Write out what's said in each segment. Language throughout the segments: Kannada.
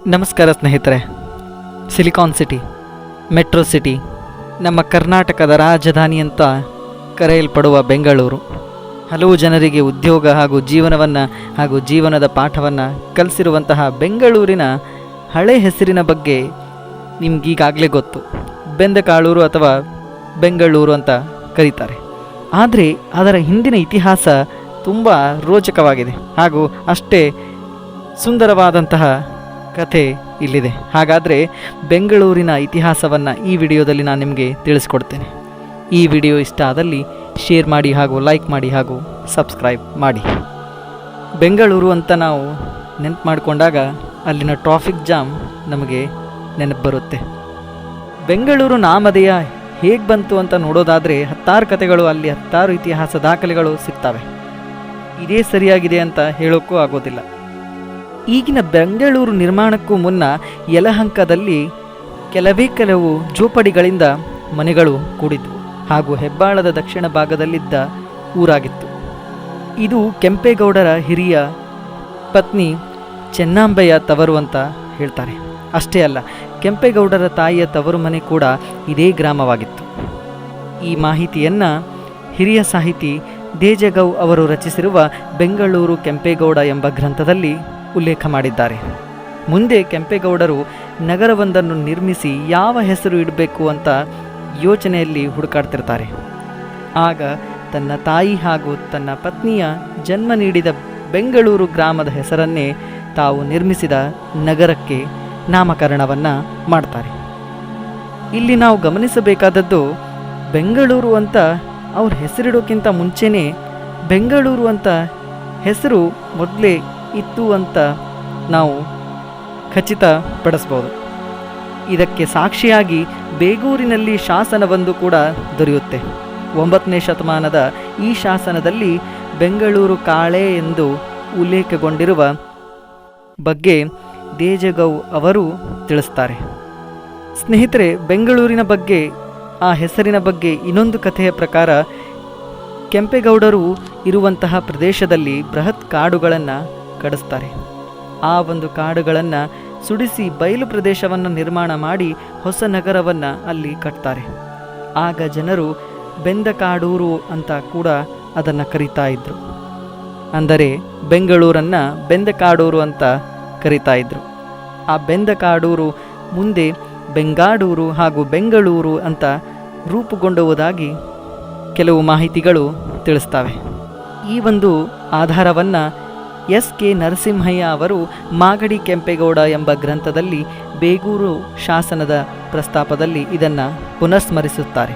ನಮಸ್ಕಾರ ಸ್ನೇಹಿತರೆ. ಸಿಲಿಕಾನ್ ಸಿಟಿ, ಮೆಟ್ರೋ ಸಿಟಿ, ನಮ್ಮ ಕರ್ನಾಟಕದ ರಾಜಧಾನಿ ಅಂತ ಕರೆಯಲ್ಪಡುವ ಬೆಂಗಳೂರು ಹಲವು ಜನರಿಗೆ ಉದ್ಯೋಗ ಹಾಗೂ ಜೀವನದ ಪಾಠವನ್ನು ಕಲಿಸಿರುವಂತಹ ಬೆಂಗಳೂರಿನ ಹಳೆ ಹೆಸರಿನ ಬಗ್ಗೆ ನಿಮಗೀಗಾಗಲೇ ಗೊತ್ತು. ಬೆಂದಕಾಳೂರು ಅಥವಾ ಬೆಂಗಳೂರು ಅಂತ ಕರೀತಾರೆ. ಆದರೆ ಅದರ ಹಿಂದಿನ ಇತಿಹಾಸ ತುಂಬ ರೋಚಕವಾಗಿದೆ ಹಾಗೂ ಅಷ್ಟೇ ಸುಂದರವಾದಂತಹ ಕಥೆ ಇಲ್ಲಿದೆ. ಹಾಗಾದರೆ ಬೆಂಗಳೂರಿನ ಇತಿಹಾಸವನ್ನು ಈ ವಿಡಿಯೋದಲ್ಲಿ ನಾನು ನಿಮಗೆ ತಿಳಿಸ್ಕೊಡ್ತೇನೆ. ಈ ವಿಡಿಯೋ ಇಷ್ಟ ಆದಲ್ಲಿ ಶೇರ್ ಮಾಡಿ ಹಾಗೂ ಲೈಕ್ ಮಾಡಿ ಹಾಗೂ ಸಬ್ಸ್ಕ್ರೈಬ್ ಮಾಡಿ. ಬೆಂಗಳೂರು ಅಂತ ನಾವು ನೆನಪು ಮಾಡಿಕೊಂಡಾಗ ಅಲ್ಲಿನ ಟ್ರಾಫಿಕ್ ಜಾಮ್ ನಮಗೆ ನೆನಪು ಬರುತ್ತೆ. ಬೆಂಗಳೂರು ನಾಮಧೇಯ ಹೇಗೆ ಬಂತು ಅಂತ ನೋಡೋದಾದರೆ ಹತ್ತಾರು ಕಥೆಗಳು, ಅಲ್ಲಿ ಹತ್ತಾರು ಇತಿಹಾಸ ದಾಖಲೆಗಳು ಸಿಗ್ತವೆ. ಇದೇ ಸರಿಯಾಗಿದೆ ಅಂತ ಹೇಳೋಕ್ಕೂ ಆಗೋದಿಲ್ಲ. ಈಗಿನ ಬೆಂಗಳೂರು ನಿರ್ಮಾಣಕ್ಕೂ ಮುನ್ನ ಯಲಹಂಕದಲ್ಲಿ ಕೆಲವು ಜೋಪಡಿಗಳಿಂದ ಮನೆಗಳು ಕೂಡಿದ್ವು ಹಾಗೂ ಹೆಬ್ಬಾಳದ ದಕ್ಷಿಣ ಭಾಗದಲ್ಲಿದ್ದ ಊರಾಗಿತ್ತು. ಇದು ಕೆಂಪೇಗೌಡರ ಹಿರಿಯ ಪತ್ನಿ ಚೆನ್ನಂಬೆಯ ತವರು ಅಂತ ಹೇಳ್ತಾರೆ. ಅಷ್ಟೇ ಅಲ್ಲ, ಕೆಂಪೇಗೌಡರ ತಾಯಿಯ ತವರು ಮನೆ ಕೂಡ ಇದೇ ಗ್ರಾಮವಾಗಿತ್ತು. ಈ ಮಾಹಿತಿಯನ್ನು ಹಿರಿಯ ಸಾಹಿತಿ ದೇಜಗೌ ಅವರು ರಚಿಸಿರುವ ಬೆಂಗಳೂರು ಕೆಂಪೇಗೌಡ ಎಂಬ ಗ್ರಂಥದಲ್ಲಿ ಉಲ್ಲೇಖ ಮಾಡಿದ್ದಾರೆ. ಮುಂದೆ ಕೆಂಪೇಗೌಡರು ನಗರವೊಂದನ್ನು ನಿರ್ಮಿಸಿ ಯಾವ ಹೆಸರು ಇಡಬೇಕು ಅಂತ ಯೋಚನೆಯಲ್ಲಿ ಹುಡುಕಾಡ್ತಿರ್ತಾರೆ. ಆಗ ತನ್ನ ತಾಯಿ ಹಾಗೂ ತನ್ನ ಪತ್ನಿಯ ಜನ್ಮ ನೀಡಿದ ಬೆಂಗಳೂರು ಗ್ರಾಮದ ಹೆಸರನ್ನೇ ತಾವು ನಿರ್ಮಿಸಿದ ನಗರಕ್ಕೆ ನಾಮಕರಣವನ್ನು ಮಾಡ್ತಾರೆ. ಇಲ್ಲಿ ನಾವು ಗಮನಿಸಬೇಕಾದದ್ದು, ಬೆಂಗಳೂರು ಅಂತ ಅವ್ರ ಹೆಸರಿಡೋಕ್ಕಿಂತ ಮುಂಚೆನೇ ಬೆಂಗಳೂರು ಅಂತ ಹೆಸರು ಮೊದಲೇ ಇತ್ತು ಅಂತ ನಾವು ಖಚಿತಪಡಿಸ್ಬೋದು. ಇದಕ್ಕೆ ಸಾಕ್ಷಿಯಾಗಿ ಬೇಗೂರಿನಲ್ಲಿ ಶಾಸನವೊಂದು ಕೂಡ ದೊರೆಯುತ್ತೆ. 9ನೇ ಶತಮಾನದ ಈ ಶಾಸನದಲ್ಲಿ ಬೆಂಗಳೂರು ಕಾಳೆ ಎಂದು ಉಲ್ಲೇಖಗೊಂಡಿರುವ ಬಗ್ಗೆ ದೇಜಗೌ ಅವರು ತಿಳಿಸ್ತಾರೆ. ಸ್ನೇಹಿತರೆ, ಬೆಂಗಳೂರಿನ ಬಗ್ಗೆ, ಆ ಹೆಸರಿನ ಬಗ್ಗೆ ಇನ್ನೊಂದು ಕಥೆಯ ಪ್ರಕಾರ, ಕೆಂಪೇಗೌಡರು ಇರುವಂತಹ ಪ್ರದೇಶದಲ್ಲಿ ಬೃಹತ್ ಕಾಡುಗಳನ್ನು ಕಡಿಸ್ತಾರೆ. ಆ ಒಂದು ಕಾಡುಗಳನ್ನು ಸುಡಿಸಿ ಬಯಲು ಪ್ರದೇಶವನ್ನು ನಿರ್ಮಾಣ ಮಾಡಿ ಹೊಸ ನಗರವನ್ನು ಅಲ್ಲಿ ಕಟ್ತಾರೆ. ಆಗ ಜನರು ಬೆಂದಕಾಡೂರು ಅಂತ ಕೂಡ ಅದನ್ನು ಕರೀತಾ ಇದ್ರು. ಅಂದರೆ ಬೆಂಗಳೂರನ್ನು ಬೆಂದಕಾಡೂರು ಅಂತ ಕರೀತಾ ಇದ್ರು. ಆ ಬೆಂದಕಾಡೂರು ಮುಂದೆ ಬೆಂಗಾಡೂರು ಹಾಗೂ ಬೆಂಗಳೂರು ಅಂತ ರೂಪುಗೊಂಡುವುದಾಗಿ ಕೆಲವು ಮಾಹಿತಿಗಳು ತಿಳಿಸ್ತವೆ. ಈ ಒಂದು ಆಧಾರವನ್ನು ಎಸ್.ಕೆ. ನರಸಿಂಹಯ್ಯ ಅವರು ಮಾಗಡಿ ಕೆಂಪೇಗೌಡ ಎಂಬ ಗ್ರಂಥದಲ್ಲಿ ಬೇಗೂರು ಶಾಸನದ ಪ್ರಸ್ತಾಪದಲ್ಲಿ ಇದನ್ನು ಪುನಃಸ್ಮರಿಸುತ್ತಾರೆ.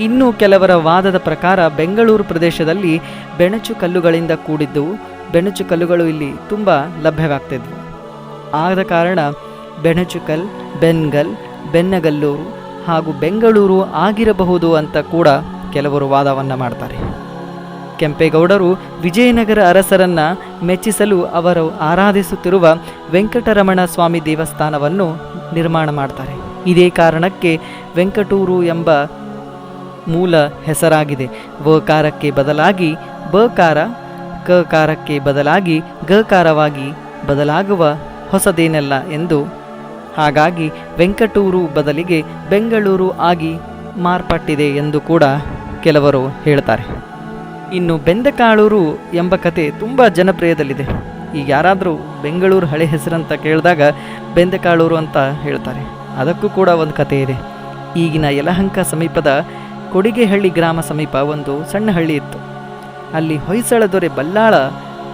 ಇನ್ನು ಕೆಲವರ ವಾದದ ಪ್ರಕಾರ ಬೆಂಗಳೂರು ಪ್ರದೇಶದಲ್ಲಿ ಬೆಣಚು ಕಲ್ಲುಗಳಿಂದ ಕೂಡಿದ್ದವು. ಬೆಣಚು ಕಲ್ಲುಗಳು ಇಲ್ಲಿ ತುಂಬ ಲಭ್ಯವಾಗ್ತಿದ್ವು. ಆದ ಕಾರಣ ಬೆಣಚುಕಲ್, ಬೆನ್ಗಲ್, ಬೆನ್ನಗಲ್ಲೂರು ಹಾಗೂ ಬೆಂಗಳೂರು ಆಗಿರಬಹುದು ಅಂತ ಕೂಡ ಕೆಲವರು ವಾದವನ್ನು ಮಾಡ್ತಾರೆ. ಕೆಂಪೇಗೌಡರು ವಿಜಯನಗರ ಅರಸರನ್ನು ಮೆಚ್ಚಿಸಲು ಅವರು ಆರಾಧಿಸುತ್ತಿರುವ ವೆಂಕಟರಮಣ ಸ್ವಾಮಿ ದೇವಸ್ಥಾನವನ್ನು ನಿರ್ಮಾಣ ಮಾಡ್ತಾರೆ. ಇದೇ ಕಾರಣಕ್ಕೆ ವೆಂಕಟೂರು ಎಂಬ ಮೂಲ ಹೆಸರಾಗಿದೆ. ವಕಾರಕ್ಕೆ ಬದಲಾಗಿ ಬಕಾರ, ಕಕಾರಕ್ಕೆ ಬದಲಾಗಿ ಗಕಾರವಾಗಿ ಬದಲಾಗುವ ಹೊಸದೇನಲ್ಲ ಎಂದು. ಹಾಗಾಗಿ ವೆಂಕಟೂರು ಬದಲಿಗೆ ಬೆಂಗಳೂರು ಆಗಿ ಮಾರ್ಪಟ್ಟಿದೆ ಎಂದು ಕೂಡ ಕೆಲವರು ಹೇಳ್ತಾರೆ. ಇನ್ನು ಬೆಂದಕಾಳೂರು ಎಂಬ ಕತೆ ತುಂಬ ಜನಪ್ರಿಯದಲ್ಲಿದೆ. ಈಗ ಯಾರಾದರೂ ಬೆಂಗಳೂರು ಹಳೆ ಹೆಸರಂತ ಕೇಳಿದಾಗ ಬೆಂದಕಾಳೂರು ಅಂತ ಹೇಳ್ತಾರೆ. ಅದಕ್ಕೂ ಕೂಡ ಒಂದು ಕತೆ ಇದೆ. ಈಗಿನ ಯಲಹಂಕ ಸಮೀಪದ ಕೊಡಿಗೆಹಳ್ಳಿ ಗ್ರಾಮ ಸಮೀಪ ಒಂದು ಸಣ್ಣ ಹಳ್ಳಿ ಇತ್ತು. ಅಲ್ಲಿ ಹೊಯ್ಸಳ ದೊರೆ ಬಲ್ಲಾಳ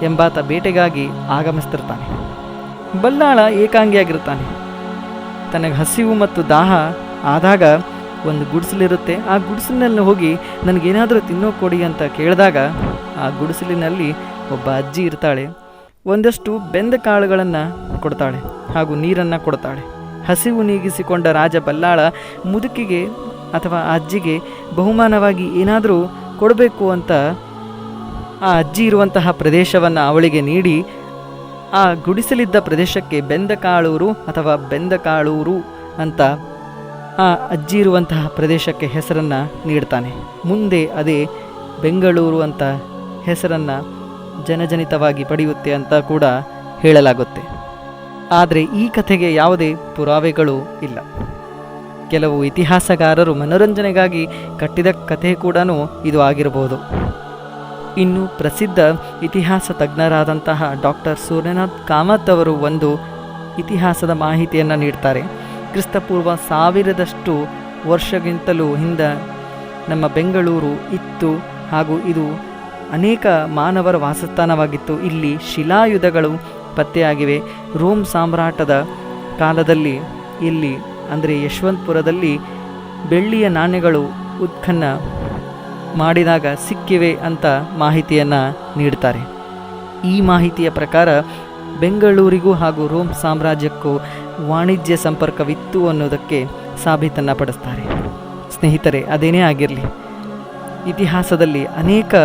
ಎಂಬಾತ ಬೇಟೆಗಾಗಿ ಆಗಮಿಸ್ತಿರ್ತಾನೆ. ಬಲ್ಲಾಳ ಏಕಾಂಗಿಯಾಗಿರ್ತಾನೆ. ತನಗೆ ಹಸಿವು ಮತ್ತು ದಾಹ ಆದಾಗ ಒಂದು ಗುಡಿಸಲಿರುತ್ತೆ. ಆ ಗುಡಿಸಲಿನಲ್ಲಿ ಹೋಗಿ ನನಗೇನಾದರೂ ತಿನ್ನೋ ಕೊಡಿ ಅಂತ ಕೇಳಿದಾಗ ಆ ಗುಡಿಸಲಿನಲ್ಲಿ ಒಬ್ಬ ಅಜ್ಜಿ ಇರ್ತಾಳೆ. ಒಂದಷ್ಟು ಬೆಂದ ಕಾಳುಗಳನ್ನು ಕೊಡ್ತಾಳೆ ಹಾಗೂ ನೀರನ್ನು ಕೊಡ್ತಾಳೆ. ಹಸಿವು ನೀಗಿಸಿಕೊಂಡ ರಾಜ ಬಲ್ಲಾಳ ಮುದುಕಿಗೆ ಅಥವಾ ಆ ಅಜ್ಜಿಗೆ ಬಹುಮಾನವಾಗಿ ಏನಾದರೂ ಕೊಡಬೇಕು ಅಂತ ಆ ಅಜ್ಜಿ ಇರುವಂತಹ ಪ್ರದೇಶವನ್ನು ಅವಳಿಗೆ ನೀಡಿ ಆ ಗುಡಿಸಲಿದ್ದ ಪ್ರದೇಶಕ್ಕೆ ಬೆಂದಕಾಳೂರು ಅಥವಾ ಬೆಂದಕಾಳೂರು ಅಂತ ಆ ಅಜ್ಜಿ ಇರುವಂತಹ ಪ್ರದೇಶಕ್ಕೆ ಹೆಸರನ್ನು ನೀಡ್ತಾನೆ. ಮುಂದೆ ಅದೇ ಬೆಂಗಳೂರು ಅಂತ ಹೆಸರನ್ನು ಜನಜನಿತವಾಗಿ ಪಡೆಯುತ್ತೆ ಅಂತ ಕೂಡ ಹೇಳಲಾಗುತ್ತೆ. ಆದರೆ ಈ ಕಥೆಗೆ ಯಾವುದೇ ಪುರಾವೆಗಳು ಇಲ್ಲ. ಕೆಲವು ಇತಿಹಾಸಗಾರರು ಮನೋರಂಜನೆಗಾಗಿ ಕಟ್ಟಿದ ಕಥೆ ಕೂಡ ಇದು ಆಗಿರಬಹುದು. ಇನ್ನು ಪ್ರಸಿದ್ಧ ಇತಿಹಾಸ ತಜ್ಞರಾದಂತಹ ಡಾಕ್ಟರ್ ಸೂರ್ಯನಾಥ್ ಕಾಮತ್ ಅವರು ಒಂದು ಇತಿಹಾಸದ ಮಾಹಿತಿಯನ್ನು ನೀಡ್ತಾರೆ. ಕ್ರಿಸ್ತಪೂರ್ವ 1000ದಷ್ಟು ವರ್ಷಗಿಂತಲೂ ಹಿಂದೆ ನಮ್ಮ ಬೆಂಗಳೂರು ಇತ್ತು ಹಾಗೂ ಇದು ಅನೇಕ ಮಾನವರ ವಾಸಸ್ಥಾನವಾಗಿತ್ತು. ಇಲ್ಲಿ ಶಿಲಾಯುಧಗಳು ಪತ್ತೆಯಾಗಿವೆ. ರೋಮ್ ಸಾಮ್ರಾಟದ ಕಾಲದಲ್ಲಿ ಇಲ್ಲಿ ಅಂದರೆ ಯಶವಂತಪುರದಲ್ಲಿ ಬೆಳ್ಳಿಯ ನಾಣ್ಯಗಳು ಉತ್ಖನ್ನ ಮಾಡಿದಾಗ ಸಿಕ್ಕಿವೆ ಅಂತ ಮಾಹಿತಿಯನ್ನು ನೀಡ್ತಾರೆ. ಈ ಮಾಹಿತಿಯ ಪ್ರಕಾರ ಬೆಂಗಳೂರಿಗೂ ಹಾಗೂ ರೋಮ್ ಸಾಮ್ರಾಜ್ಯಕ್ಕೂ ವಾಣಿಜ್ಯ ಸಂಪರ್ಕವಿತ್ತು ಅನ್ನೋದಕ್ಕೆ ಸಾಬೀತನ್ನು ಪಡಿಸ್ತಾರೆ. ಸ್ನೇಹಿತರೆ, ಅದೇನೇ ಆಗಿರಲಿ, ಇತಿಹಾಸದಲ್ಲಿ ಅನೇಕ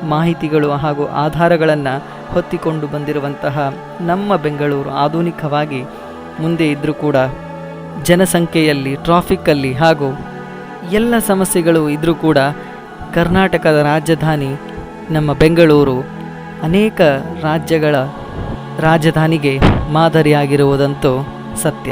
ಮಾಹಿತಿಗಳು ಹಾಗೂ ಆಧಾರಗಳನ್ನು ಹೊತ್ತಿಕೊಂಡು ಬಂದಿರುವಂತಹ ನಮ್ಮ ಬೆಂಗಳೂರು ಆಧುನಿಕವಾಗಿ ಮುಂದೆ ಇದ್ದರೂ ಕೂಡ ಜನಸಂಖ್ಯೆಯಲ್ಲಿ, ಟ್ರಾಫಿಕ್ಕಲ್ಲಿ ಹಾಗೂ ಎಲ್ಲ ಸಮಸ್ಯೆಗಳು ಇದ್ದರೂ ಕೂಡ ಕರ್ನಾಟಕದ ರಾಜಧಾನಿ ನಮ್ಮ ಬೆಂಗಳೂರು ಅನೇಕ ರಾಜ್ಯಗಳ ರಾಜಧಾನಿಗೆ ಮಾದರಿಯಾಗಿರುವುದಂತೂ ಸತ್ಯ.